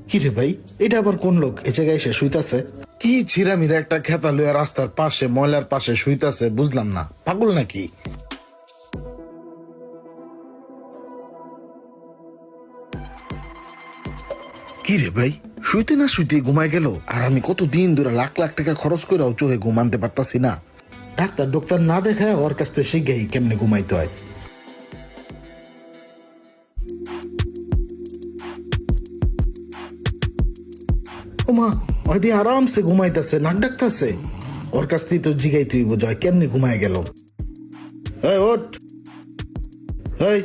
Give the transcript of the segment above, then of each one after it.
কি রে ভাই, এটা আবার কোন লোক এ জায়গায় এসে শুইতাছে? কি ছিরামিরা একটা খেতা লইয়া রাস্তার পাশে ময়লার পাশে শুইতাছে, বুঝলাম না, পাগল নাকি? কি রে ভাই, শুইতে না শুইতে ঘুমায় গেল। আর আমি কতদিন ধরে লাখ লাখ টাকা খরচ করে চোখে ঘুমানতে পারতাছি না। ডাক্তার ডক্টর না দেখায় ওর কাছ থেকে শিখেই কেমনে ঘুমাইতে হয়। ওমা, ওই দিয়ে আরামসে ঘুমাইতেছে, নাক ডাকতেছে। ওর কাছ থেকে তো জিগাই তুই বোঝায় কেমনে ঘুমায় গেল। এই ওঠ, এই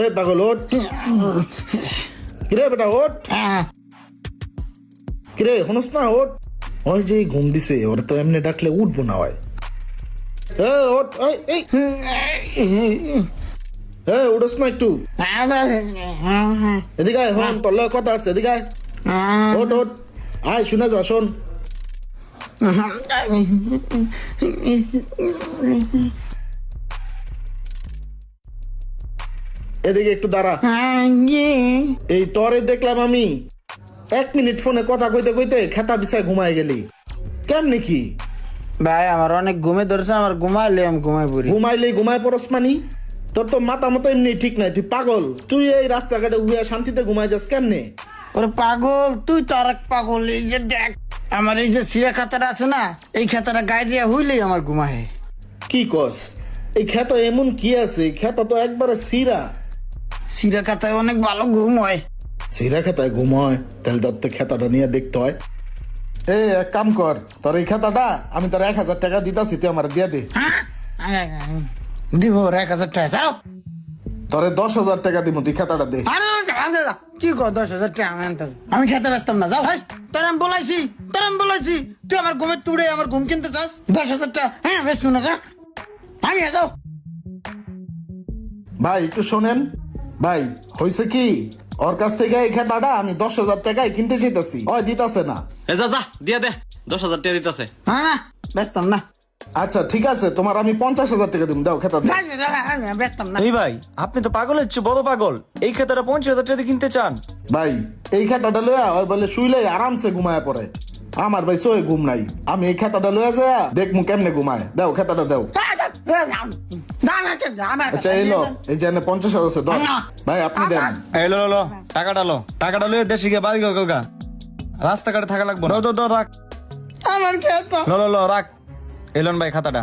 এই পাগল ওঠ। কিরে বেটা ওঠ, কিরে হনস না ওঠ। ওই যে ঘুম দিছে, ওর তো এমনি ডাকলে উঠবো না। হয় ওঠ, এই উঠস না একটু, এদিকে আয়। হন তোর লগে কথা আছে, এদিকে আয়। ওঠ ওঠ, আয় শুনে যা, শোন। এদিকে একটু দাঁড়া। এই তরে দেখলাম আমি 1 মিনিট ফোনে কথা কইতে কইতে খেতা বিছায় ঘুমায় গেলি, কেমনে কি? ভাই আমার অনেক ঘুমে ধরছে, আমার ঘুমাইলে আমি ঘুমাই পড়ি। ঘুমাইলে ঘুমায় পড়স মানি? তোর তো মাথা মতো এমনি ঠিক নাই, তুই পাগল। তুই এই রাস্তাঘাটে উইয়া শান্তিতে ঘুমায় যাস কেমনে? ওরে পাগল, তুই তো আর এক পাগল। এই যে দেখ, আমার এই যে সিরা খাতাটা আছে না, এই খাতাটা গায়ে দিয়া হইলেই আমার ঘুমায়। কি কস? এই খেত এমন কি আছে? এই খেত তো একবারে সিরা। সিরা খাতায় অনেক ভালো ঘুম হয়। সিরা খেতায় ঘুম হয়? তাহলে তোর তো খেতাটা নিয়ে দেখতে হয়। এক কাম কর, তোর এই খাতাটা আমি তোর 1000 টাকা দিতাছি, তুই আমার দিয়ে দে। দিব 1000 টাকা যাও। তোরে 10,000 টাকা দিব, তুই খাতাটা দে। কি কর 10,000 টাকা? আমি খেতে ব্যস্তাম না, যাও ভাই। তোর আমি বলাইছি তুই আমার ঘুমের তুড়ে আমার ঘুম কিনতে চাস? 10,000 টাকা হ্যাঁ বেশ শুনে যা, আমি যাও। ভাই একটু শোনেন ভাই, হয়েছে কি, ওর কাছ থেকে এই খেতাটা আমি 10,000 টাকায় কিনতে চাইতেছি, ওই দিতাছে না। যা যা দিয়া দে, 10,000 টাকা দিতেছে। হ্যাঁ না ব্যস্তাম না। আচ্ছা ঠিক আছে, তোমার আমি 50,000 টাকা দিব, দাও খেতা দাও। ব্যস্তাম না। এই ভাই, আপনি তো পাগলের চেয়ে বড় পাগল। এই খেতাটা 50,000 টাকা দিয়ে কিনতে চান? ভাই এই খাতাটা লইয়া ওই বলে শুইলে আরামসে ঘুমায় পড়ে। আমার ভাই সই ঘুম নাই, আমি এই খাতাটা লইয়া যা দেখমু কেমনে ঘুমায়। দাও খেতাটা দাও। আচ্ছা এলো, এই যে 50,000 আছে, দাও। ভাই আপনি দেন। এই লো লো লো, টাকাটা লয়ে দেশে গিয়ে বাড়ি গা, রাস্তাঘাটে থাকা লাগবো। রাখ আমার খেত লো লো লো, রাখ। এলন ভাই খাতাটা।